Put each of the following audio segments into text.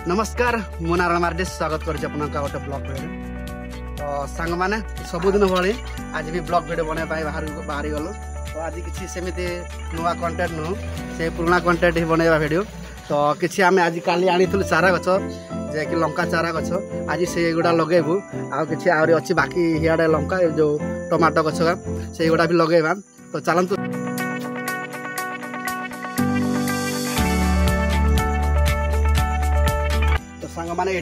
नमस्कार मु नारायण मार्डी स्वागत कर गोटे ब्लॉग वीडियो तो सांग मैंने सबुदिन भाई आज भी ब्लॉग वीडियो बनाई बाहरी गलु तो आज किसी सेमती नुआ कंटेंट नु से पुराना कंटेंट ही बनैबा वीडियो तो किसी आम आज काली आनी चारा गछ जे कि लंका चारा गछ आज से गुड़ा लगेबू आ किसी आहरी अच्छी बाकी हियाडे लंका जो टमाटो गछ से गुड़ा भी लगेबा तो चलतु सांग मैंने ये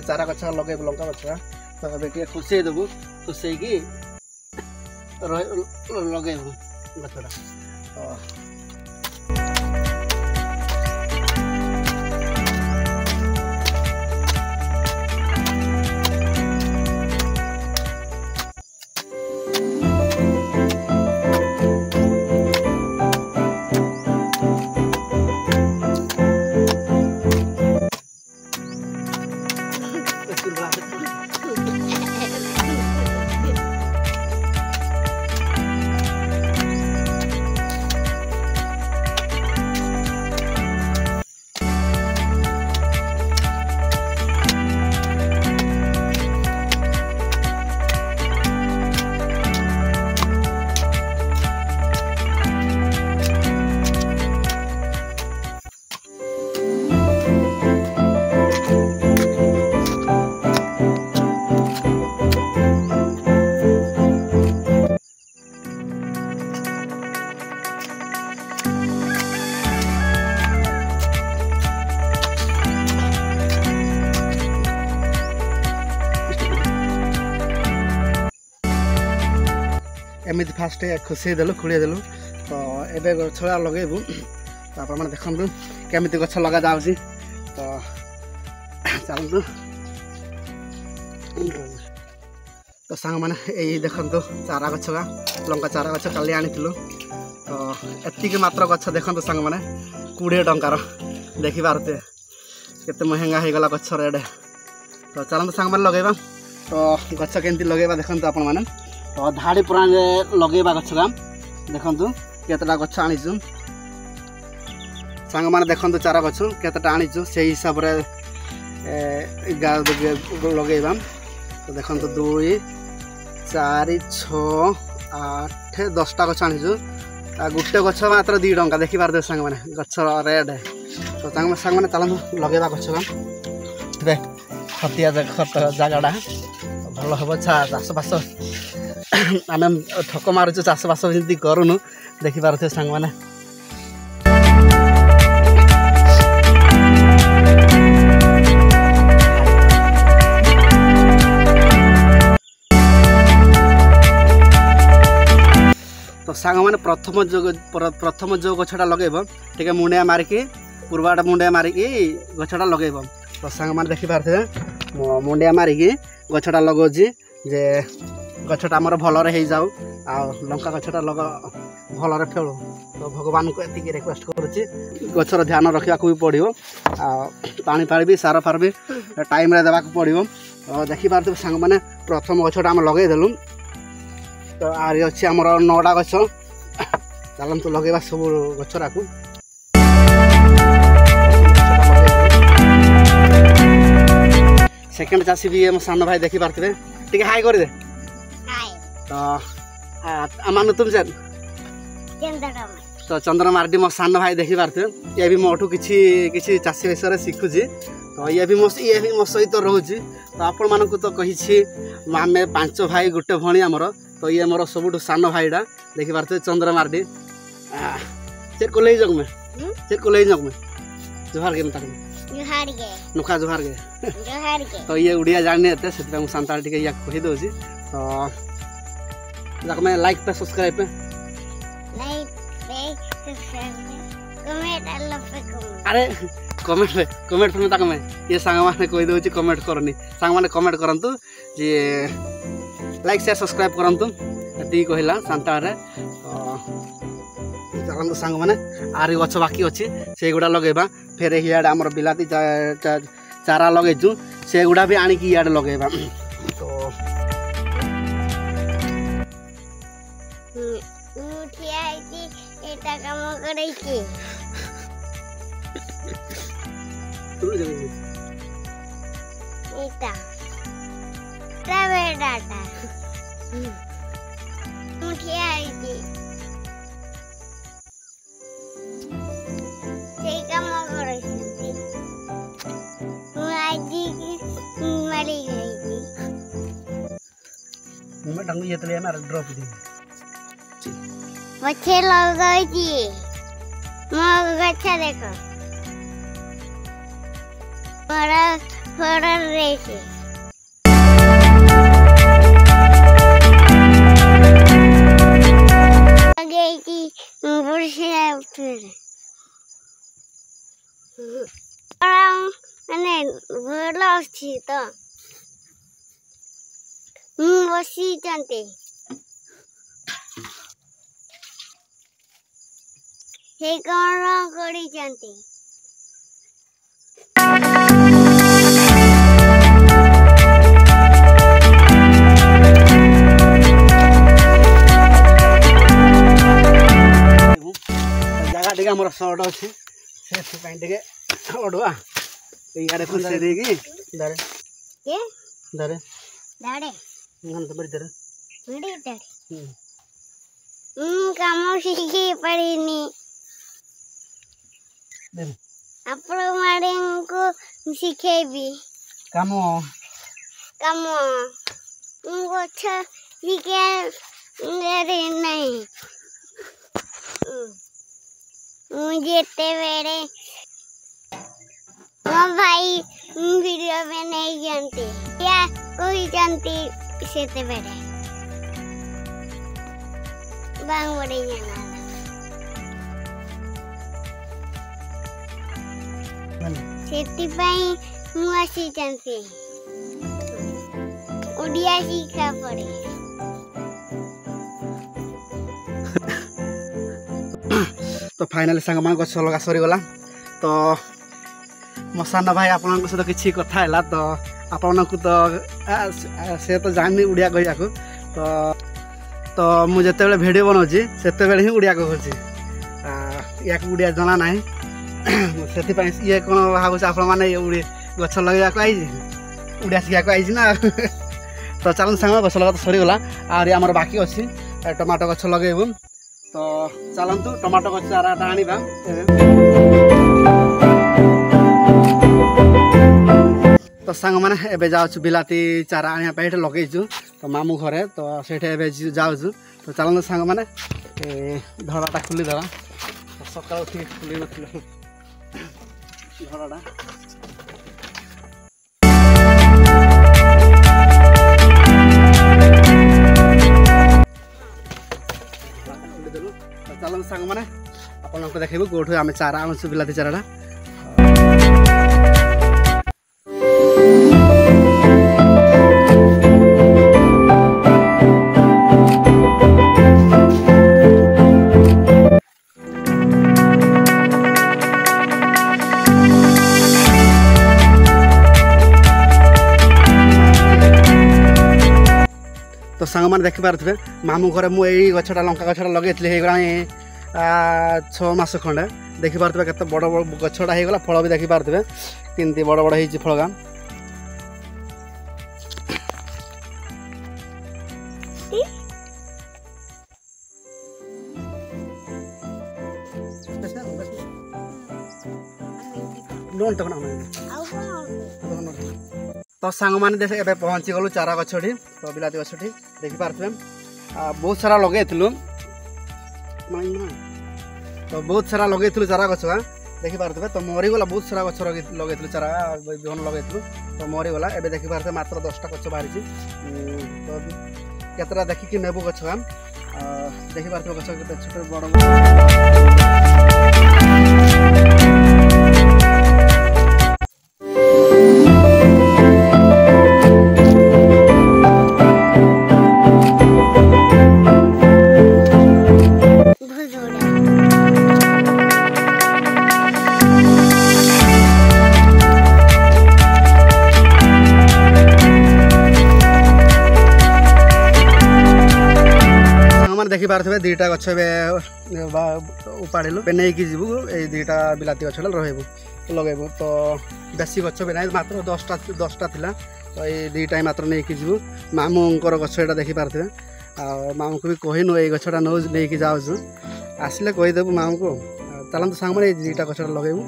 चारा गछ लगे लंका गछ तो ये खुशे देबू खुशे की लगेबू गछटा तो एमती फास्ट खुशी देलु खुड़ी देलु तो एबे गछड़ा लगेबू तो आप देखु केमिति गछ लगा जाउछि तो चलतु तो सांग मैंने यही देखु चारा गछ लंका चारा गछ काली आनीलु तो एतिक मात्र गछ देखु सांग मैंने 20 टंकार देखि पारुथे केते महंगा हो गला गछ रेट तो चलतु सांग मैंने लगेबा तो गछ केमती लगेबा देखु आपण मैंने तो धाड़ी पुरा लगेबा गछ देखु केतटा गछ आनीचु सांग मैंने देखु चारा गछ केतटा आनीचु से हिसाब रे लगेबा तो देखु 2 4 6 8 10टा गछ आनीचु गोटे गछ मात्र 2 टंका देखि पारदे सांग मैंने गछ रेट तो सांग मैंने चलतु लगेबा गछ खतिया जगह भल हम चाष बास आम ठक मारुचु चाष बास जमी करूनु देखि पारे सांग मैंने तो सांग मैंने प्रथम जो गछटा लगेब टे मुंडिया मारिकी पूर्वाटा मुंडिया मारिकी गछटा लगेब तो सांग मैंने देखि पारे मुंडिया मारिकी गछटा लगाऊँ जे गछटा आमर भलरे हो जाऊ आ लंका गछटा लग भलरे फेलू तो भगवान को एति रिक्वेस्ट करुच्ची गछर ध्यान रखा भी पड़ो पानी पानी भी सार फार भी टाइम रे देवाक पड़ो तो देखि पारे सांग मैंने प्रथम गछटा आम लगेदेलु तो आरी अच्छी आमर 9टा गछ चलतु लगेबा सब गछरा को सेकेंड चाषी भी मो सान भाई देखि पारे टे हाई कर दे तो मानु तुम चल तो चंद्र मार्डी मो सान भाई देखि पारे ये भी मोठू किसी चाषी विषय शिखुची तो ये भी मो सहित रोचे तो आपण मानक तो कही आम 5 भाई गोटे भणी आमर तो ये मोर सबुठ सान भाईटा देखि पारे चंद्र मार्डी चेक को जग में चेक को जग में जोहार के नुखा जोहार के तो ये उड़िया जाने से सांताल टी कही दौर तो जाक मैं लाइक पे सब्सक्राइब पे अरे कमेंट पे तक मैं ये सांग मैंने कही दूसरी कमेंट करनी सांग मैंने कमेंट करंतु जे लाइक शेयर सब्सक्राइब करंतु एति कहला सांताल रे चलतु सांग मैंने आरी गछ बाकी अच्छी से गुड़ा लगेबा फेर हियाडे आमर बिलाती चारा लगेचु से गुड़ा भी आनिकी इयाडे लगेबा तो काम एटा बेटाटा मुठिया आईची সেই কাম করেছি मुआजी की मरी गई मैं डंग ये तले ना ड्रॉप दी बच्चे लग गई थी अच्छा देखो बड़ा बड़ा रेसी गई थी बुढ़ी फिर मैंने बोला अच्छी तो बसी जानते हे कौन करी जानते जगह टिके मोर शॉर्ट अच्छे से टिके ओडवा यारे खुश देगी दारे के दारे दाड़े नन तो बड़ी दारे बड़ी दाड़े काम सीखी पड़ीनी आपण मारे को सीखेबी काम काम अच्छा सीखे रे नहीं मुझे ते बेड़े भाई वीडियो में नहीं जानती या कोई जानती से ते बेड़े बांग बड़े जाना सेती पाई मुआसी जानती उड़िया सीखा पड़े तो फाइनली सांग मान गछ लगा सरी गला तो मो सान भाई आपन सहित किसी कथा है तो आपन को तो से तो जानी उड़िया कहिया को तो मु जते भिडियो बनाऊँगी सेते बेले ही उड़िया कहूँ या उड़िया जना ना से ये कौन भाव आप गछ लगे उड़िया शिखा आई ना तो चलो सांग गछ लगा तो सरीगला आमर बाकी अच्छी टमाटो गछ लगेबू तो चलतु टमाटो गछ चाराटा आनिबा तो सांग मैंने एबे जाऊँ बिलाती चारा आने लगेचु तो मामू घरे तो से जाऊँ तो चलतु सांग मैंने धराटा खोलीदेवा सकाल उठी खोली न धराटा चलो सांग मैंने आपको देखो कौटू आम चारा आनु बिलाती चाराटा तो सांग मैंने देखी पारे मामू घरे मुझे गछटा लंका गछटा लगे होगा 6 मास खंडे देखी पारे के बड़ बड़ गछटा होगा फल भी देखी पारे केमती बड़ बड़ हो फल गाम तो सांग मैंने देख ए पहुँची गलु चारा गछटी तो बिलाती गछटी देखी पारे बहुत सारा लगे तो बहुत सारा लगे चारा गछ देखी पारे तो मरीगला बहुत सारा गछ लगे चारा बिहन लगे तो मरीगला एवं देखी पारे मात्र 10टा गछ बाहरी तो केतटा देखिकी नेबू गछ देखी पारे गछ छोट बड़ देखी पारे 2टा गछ उपाड़ू नहीं जीवु ये 2टा बिलाती गछ रही लगेबू तो बेसी गछ भी ना मात्र 10टा थिला तो ये 2टा मात्र नहीं कि जीवु मामूंकर गछ एटा देखि पारथिबे आ मामू को भी कहिनु ए गछटा नौ नहीं कि जाउछु आसले कहिदेबु मामू को चलନ୍ତୁ सांग माने 2टा गछटा लगेबू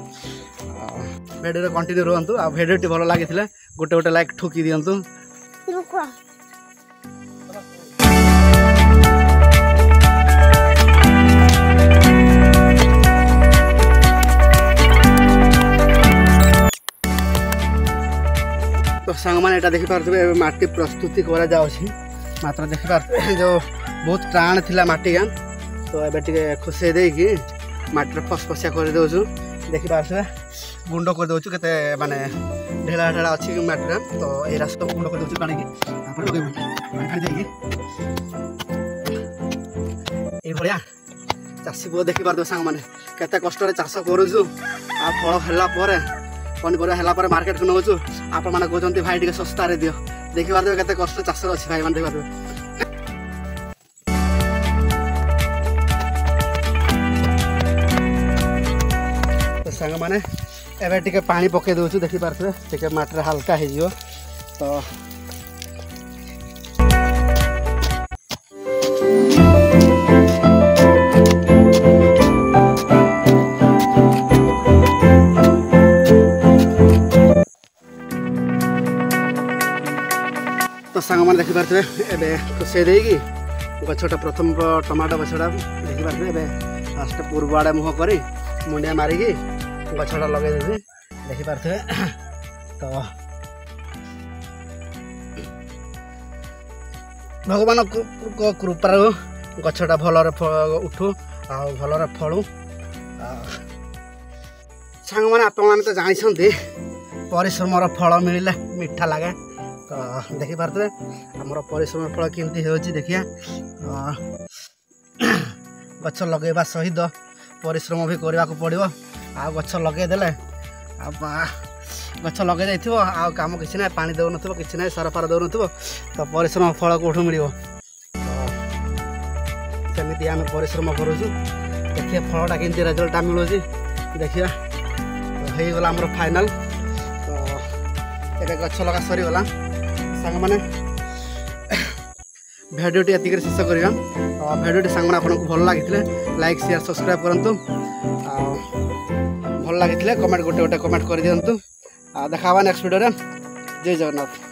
भिडियो कंटिन्यू रहंतु आ भिडियोटी भल लागिथिले गोटे गोटे लाइक ठोकी दियंतु रुको तो सांग माने एटा देखि पारथबे माटी प्रस्तुति करा जाउछि मात्र देखि पारथबे जो बहुत टाण थिला माटी गान तो एबे टिके खुसे देई कि माटी रे फसफसिया कर देउछु देखि पारथबे गुंड कर देउछु केते माने ढेला ढेला अछि माटी रे तो ए रास्ता गुंड कर देउछु पानी कि आपण लगे पानी देई कि ए भलिया चासी बो देखि पारथबे सांग माने केते कष्ट रे चाष करूछु आ फळ हल्ला परे पनीपरिया हला पर मार्केट को नौचु आप मैंने कहते भाई टे सस्ता रे दियो देखी पारे केते कष्ट चाष अच्छी भाई मैंने देखा तो सांग मैंने एवं टे पानी पकई दौचु देखी पारे टे माटी हल्का हो तो तो सांग मैंने देखी पारे एवं खुसे देगी गछटा प्रथम टमाटो गछटा देखी पारे एवं फास्ट पूर्व आड़े मुह कर मुंडिया मारिकी गछटा लगे देवी देखी पारे तो भगवान कृपार गछटा भलरे उठू आ भलरे फलू सांग मैंने आप तो जानते परिश्रम फल मिले मीठा लगे तो देखी पारे आमर परिश्रम फल केमती हो देखिया गछ लगेवा सहित परिश्रम भी करने को पड़ो आ गछ लगेदेले गछ लगे जाइथिबो आ काम किसी ना पानी दौ नथिबो किसी ना सार फार दौ नथिबो तो परिश्रम फल कोठू मिलिबो सेमिति आम परिश्रम करूछु देखिए फलटा केमती रिजल्ट मिलुछि देखिया तो हो गला हमर फाइनल तो एबे गछ लगा सरी गला सांग माने भिडियोटी एतिक शेष करिया भिडियोटी सांग माने आपको भल लगी लाइक शेयर सब्सक्राइब करंतु भल लगी कमेंट गोटे गोटे कमेंट कर दिंतु देखा नेक्स्ट वीडियो रे जय जगन्नाथ।